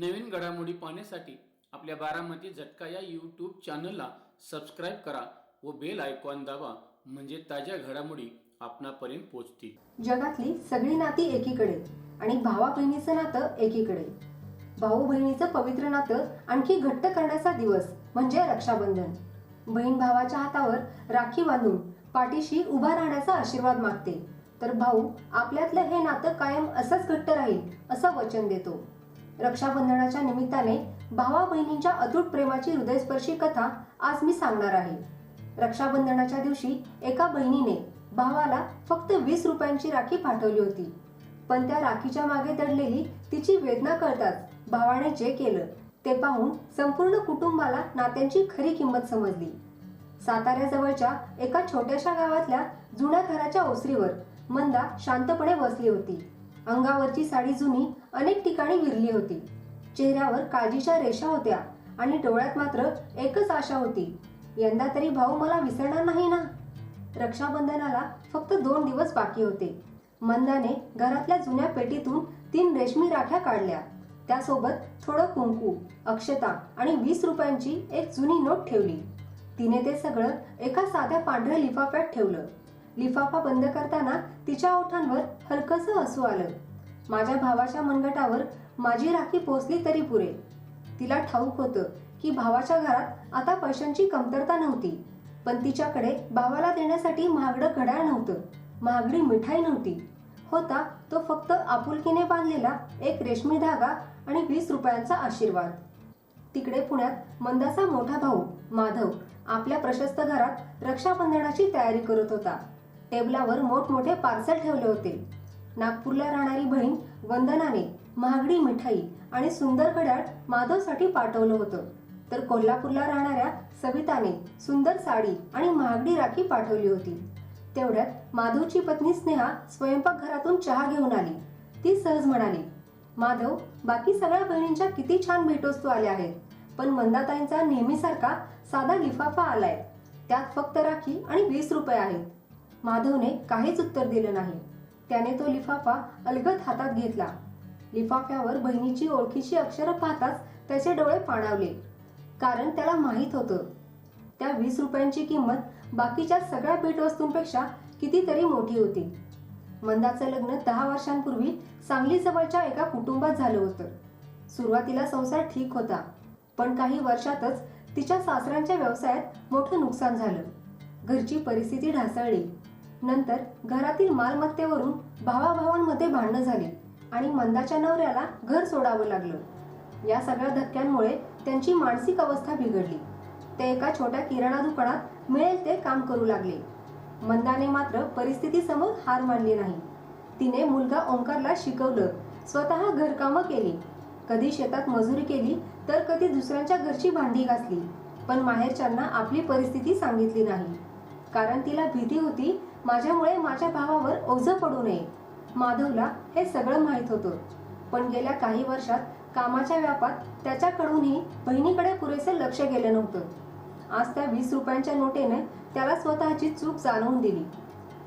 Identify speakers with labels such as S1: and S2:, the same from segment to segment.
S1: नवीन घडामोडी पाहण्यासाठी आपल्या बारामती झटका या यूट्यूब चॅनलला सबस्क्राईब करा व बेल आयकॉन दाबा, म्हणजे ताज्या घडामोडी आपणापर्यंत पोहोचतील।
S2: जगातली सगळी नाती एकीकडे आणि भावा बहिणीचं नातं एकीकडे। भाऊ बहिणीचं पवित्र नातं आणखी घट्ट करण्याचा दिवस म्हणजे रक्षाबंधन। बहीण भावाच्या हातावर राखी बांधून पाठीशी उभा राहण्याचा आशीर्वाद मागते, तर भाऊ आपल्यातलं हे नातं कायम असंच घट्ट राहील असं वचन देतो। रक्षाबंधनाच्या निमित्ताने भावा बहिणींच्या अतूट प्रेमाची हृदयस्पर्शी कथा आज मी सांगणार आहे। रक्षाबंधनाच्या दिवशी एका बहिणीने भावाला फक्त 20 रुपयांची राखी पाठवली होती, पण त्या राखीच्या मागे दडलेली तिची वेदना कळताच भावाने जे केलं ते पाहून संपूर्ण कुटुंबाला नात्यांची खरी किंमत समजली। साताऱ्याजवळच्या एका छोट्याशा गावातल्या जुन्या घराच्या ओसरीवर मंदा शांतपणे बसली होती। अंगावरची साडी जुनी अनेक ठिकाणी विरली होती, चेहऱ्यावर काळजीच्या रेषा होत्या आणि डोळ्यात मात्र एकच आशा होती, यंदा तरी भाऊ मला विसरणार नाही ना। रक्षाबंधनाला फक्त 2 दिवस बाकी होते। मंदाने घरातल्या जुन्या पेटीतून 3 रेशमी राख्या काढल्या, त्यासोबत थोडं कुंकू, अक्षता आणि 20 रुपयांची एक जुनी नोट ठेवली। तिने ते सगळं एका साध्या पांढऱ्या लिफाफ्यात ठेवलं। लिफाफा बंद करताना तिच्या ओठांवर हलकसं हसू आलं। माझ्या भावाच्या मनगटावर माझी राखी पोचली तरी पुरे। तिला ठाऊक होतं की भावाच्या घरात आता पैशांची कमतरता नव्हती, पण तिच्याकडे भावाला देण्यासाठी महागडं घड्याळ नव्हतं, महागडी मिठाई नव्हती, होता तो फक्त आपुलकीने बांधलेला एक रेशमी धागा आणि 20 रुपयांचा आशीर्वाद। तिकडे पुण्यात मंदाचा मोठा भाऊ माधव आपल्या प्रशस्त घरात रक्षाबंधनाची तयारी करत होता। टेबलावर मोठमोठे पार्सल ठेवले होते। नागपूरला राहणारी बहीण वंदनाने महागडी मिठाई आणि सुंदर घड्याळ माधवसाठी पाठवलं होतं, तर कोल्हापूरला राहणाऱ्या सविताने सुंदर साडी आणि महागडी राखी पाठवली होती। तेवढ्यात माधवची पत्नी स्नेहा स्वयंपाकघरातून चहा घेऊन आली। ती सहज म्हणाली, माधव, बाकी सगळ्या बहिणींच्या किती छान भेटवस्तू आल्या आहेत, पण मंदाताईंचा नेहमीसारखा साधा लिफाफा आलाय, त्यात फक्त राखी आणि 20 रुपये आहेत। माधवने काहीच उत्तर दिलं नाही। त्याने तो लिफाफा अलगद हातात घेतला। लिफाफ्यावर बहिणीची ओळखीची अक्षरं पाहताच त्याचे डोळे पाणावले, कारण त्याला माहित होतं त्या 20 रुपयांची किंमत बाकीच्या सगळ्या भेटवस्तूंपेक्षा कितीतरी मोठी होती। मंदाचं लग्न 10 वर्षांपूर्वी सांगली जवळच्या एका कुटुंबात झालं होतं। सुरुवातीला संसार ठीक होता, पण काही वर्षातच तिच्या सासऱ्यांच्या व्यवसायात मोठं नुकसान झालं। घरची परिस्थिती ढासळली। नंतर घरातील मालमत्तेवरून भावाभावांमध्ये भांडणं झाली आणि मंदाच्या नवऱ्याला घर सोडावं लागलं। या सगळ्या धक्क्यांमुळे त्यांची मानसिक अवस्था बिघडली। ते एका छोट्या किराणा दुकानात मिळेल ते काम करू लागले। मंदाने मात्र परिस्थितीसमोर हार मानली नाही। तिने मुलगा ओंकारला शिकवलं, स्वतः घरकामं केली, कधी शेतात मजुरी केली तर कधी दुसऱ्यांच्या घरची भांडी घासली, पण माहेरच्यांना आपली परिस्थिती सांगितली नाही, कारण तिला भीती होती माझ्यामुळे माझ्या भावावर ओझं पडू नये। माधवला हे सगळं माहीत होतं, पण गेल्या काही वर्षात कामाच्या व्यापात त्याच्याकडूनही बहिणीकडे पुरेसे लक्ष गेलं नव्हतं। आज त्या 20 रुपयांच्या नोटेने त्याला स्वतःची चूक जाणवून दिली।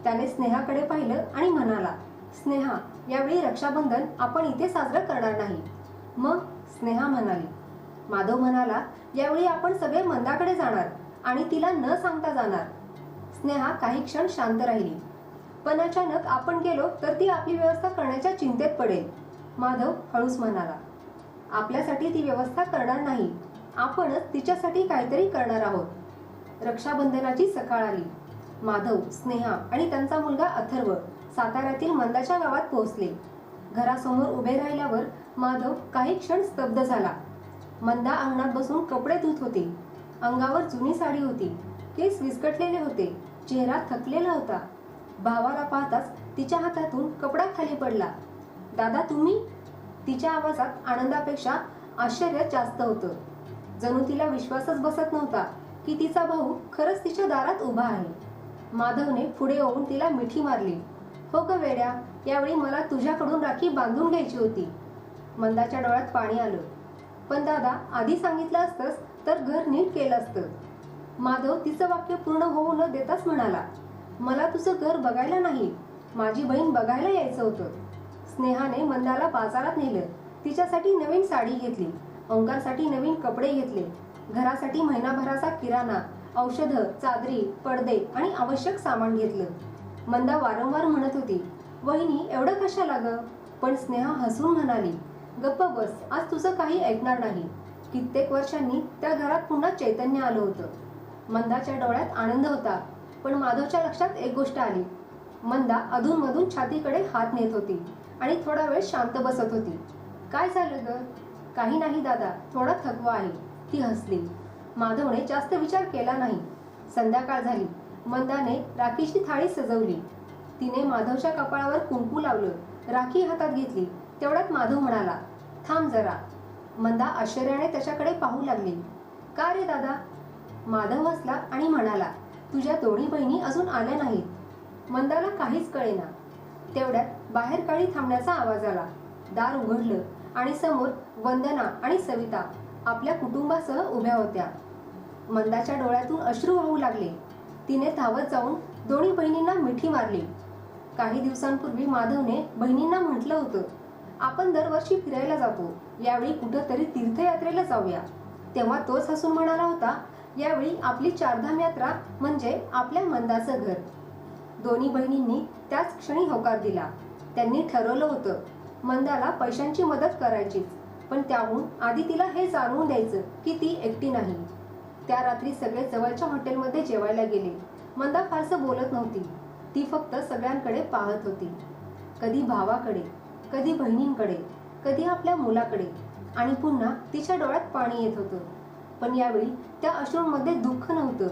S2: त्याने स्नेहाकडे पाहिलं आणि म्हणाला, स्नेहा, यावेळी रक्षाबंधन आपण इथे साजरं करणार नाही। मग? स्नेहा म्हणाली। माधव म्हणाला, यावेळी आपण सगळे मंदाकडे जाणार आणि तिला न सांगता जाणार। स्नेहा काही क्षण शांत राहिली, पण अचानक आपण गेलो तर ती आपली व्यवस्था करण्याच्या चिंतेत पडेल। माधव हळूच म्हणाला, आपल्यासाठी ती व्यवस्था करणार नाही, आपणच तिच्यासाठी काहीतरी करणार आहोत। रक्षाबंधनाची सकाळ आली। माधव, स्नेहा आणि त्यांचा मुलगा अथर्व साताऱ्यातील मंदाच्या गावात पोहोचले। घरासमोर उभे राहिल्यावर माधव काही क्षण स्तब्ध झाला। मंदा अंगणात बसून कपडे धुत होती। अंगावर जुनी साडी होती, केस विस्कटलेले होते, चेहरा थकलेला होता। भावाला पाहताच तिच्या हातातून कपडा खाली पडला। दादा, तुम्ही? तिच्या आवाजात आनंदापेक्षा आश्चर्य जास्त होतं। जणू तिला विश्वासच बसत नव्हता की तिचा भाऊ खरंच तिच्या दारात उभा आहे। माधवने पुढे येऊन तिला मिठी मारली। हो ग वेड्या, यावेळी मला तुझ्याकडून राखी बांधून घ्यायची होती। मंदाच्या डोळ्यात पाणी आलं, पण दादा, आधी सांगितलं असतंस तर घर नीट केलं असतं। माधव तिचं वाक्य पूर्ण होऊ न देताच म्हणाला, मला तुझं घर बघायला नाही, माझी बहीण बघायला यायचं होतं। स्नेहाने मंदाला बाजारात नेलं तिच्यासाठी नवीन साडी घेतली, ओंकारसाठी नवीन कपडे घेतले, घरासाठी महिनाभराचा किराणा, औषधं, चादरी, पडदे आणि आवश्यक सामान घेतलं. मंदा वारंवार म्हणत होती, वहिनी एवढं कशाला ग? पण स्नेहा हसून म्हणाली, गप्प बस, आज तुझं काही ऐकणार नाही. कित्येक वर्षांनी त्या घरात पुन्हा चैतन्य आलं होतं. मंदाच्या डोळ्यात आनंद होता, पण माधवच्या लक्षात एक गोष्ट आली. मंदा अधूनमधून छातीकडे हात नेत होती आणि थोडा वेळ शांत बसत होती. काय झालं ग? काही नाही दादा, थोडा थकवा आहे, ती हसली. माधवने जास्त विचार केला नाही. संध्याकाळ झाली. मंदाने राखीची थाळी सजवली. तिने माधवच्या कपाळावर कुंकू लावलं, राखी हातात घेतली. तेवढ्यात माधव म्हणाला, थांब जरा. मंदा आश्चर्याने त्याच्याकडे पाहू लागली. का रे दादा? माधव हसला आणि म्हणाला, तुझ्या दोन्ही बहिणी अजून आल्या नाहीत. मंदाला काहीच कळेना. तेवढ्यात बाहेर काळी थांबण्याचा आवाज आला. दार उघडलं आणि समोर वंदना आणि सविता आपल्या कुटुंबासह उभ्या होत्या. मंदाच्या डोळ्यातून अश्रू वाहू लागले. तिने धावत जाऊन दोन्ही बहिणींना मिठी मारली. काही दिवसांपूर्वी माधवने बहिणींना म्हटलं होतं, आपण दरवर्षी फिरायला जातो, यावेळी कुठंतरी तीर्थयात्रेला जाऊया. तेव्हा तोच हसून म्हणाला होता, यावेळी आपली चारधाम यात्रा म्हणजे आपल्या मंदाचं घर. दोन्ही बहिणींनी त्याच क्षणी होकार दिला. त्यांनी ठरवलं होतं, मंदाला पैशांची मदत करायचीच, पण त्याहून आधी तिला हे जाणवून द्यायचं की ती एकटी नाही. त्या रात्री सगळे जवळच्या हॉटेलमध्ये जेवायला गेले. मंदा फारसं बोलत नव्हती. ती फक्त सगळ्यांकडे पाहत होती. कधी भावाकडे, कधी बहिणींकडे, कधी आपल्या मुलाकडे, आणि पुन्हा तिच्या डोळ्यात पाणी येत होतं. पण यावेळी त्या अश्रूंमध्ये दुःख नव्हतं.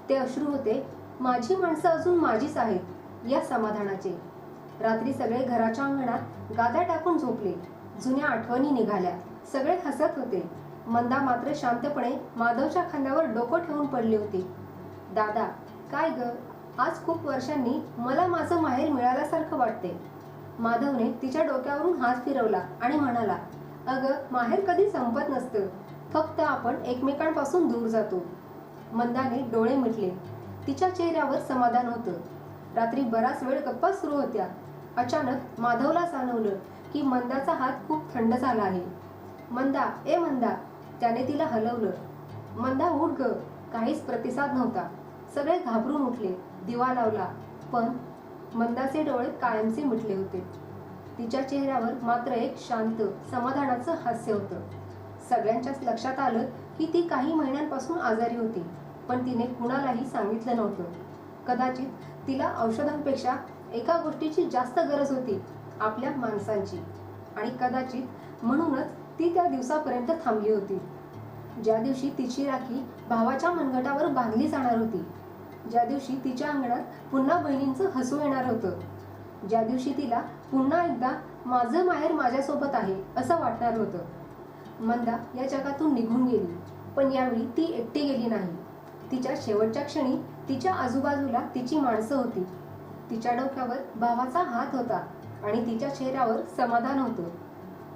S2: ते अश्रू होते, माझी माणसं अजून माझीच आहेत या समाधानाचे. रात्री सगळे घराच्या अंगणात गाद्या टाकून झोपले. जुन्या आठवणी निघाल्या. सगळे हसत होते. मंदा मात्र शांतपणे माधवच्या खांद्यावर डोकं ठेवून पडली होती. दादा, काय ग? आज खूप वर्षांनी मला माझं माहेर मिळाल्यासारखं वाटते. माधवने तिच्या डोक्यावरून हात फिरवला आणि म्हणाला, अगं, माहेर कधी संपत नसतं, फक्त आपण एकमेकांपासून दूर जातो. मंदाने डोळे मिटले. तिच्या चेहऱ्यावर समाधान होतं. रात्री बराच वेळ गप्पा सुरू होत्या. अचानक माधवला जाणवलं की मंदाचा हात खूप थंड झाला आहे. मंदा, ए मंदा, त्याने तिला हलवलं. मंदा, उठ ग. काहीच प्रतिसाद नव्हता. सगळे घाबरून उठले. दिवा लावला, पण मंदाचे डोळे कायमचे मिटले होते. तिच्या चेहऱ्यावर मात्र एक शांत समाधानाचं हास्य होतं. सगळ्यांच्याच लक्षात आलं की ती काही महिन्यांपासून आजारी होती, पण तिने कुणालाही सांगितलं नव्हतं. कदाचित तिला औषधांपेक्षा एका गोष्टीची जास्त गरज होती, आपल्या माणसांची. आणि कदाचित म्हणूनच ती त्या दिवसापर्यंत थांबली होती, ज्या दिवशी तिची राखी भावाच्या मनगटावर बांधली जाणार होती, ज्या दिवशी तिच्या अंगणात पुन्हा बहिणींचं हसू येणार होतं, ज्या दिवशी तिला पुन्हा एकदा माझं माहेर माझ्यासोबत आहे असं वाटणार होतं. मंदा या जगातून निघून गेली, पण यावेळी ती एकटी गेली नाही. तिच्या शेवटच्या क्षणी तिच्या आजूबाजूला तिची माणसं होती. तिच्या डोक्यावर भावाचा हात होता आणि तिच्या चेहऱ्यावर समाधान होतं.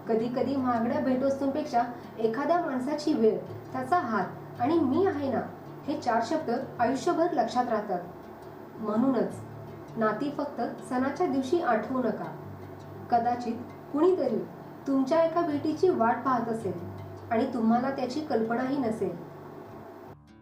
S2: कधी कधी महागड्या भेटवस्तूंपेक्षा एखाद्या माणसाची वेळ, त्याचा हात आणि मी आहे ना, हे 4 शब्द आयुष्यभर लक्षात राहतात. म्हणूनच नाती फक्त सणाच्या दिवशी आठवू नका. कदाचित कुणीतरी तुमच्या एका भेटीची वाट पाहत असेल आणि तुम्हाला त्याची कल्पनाही नसेल.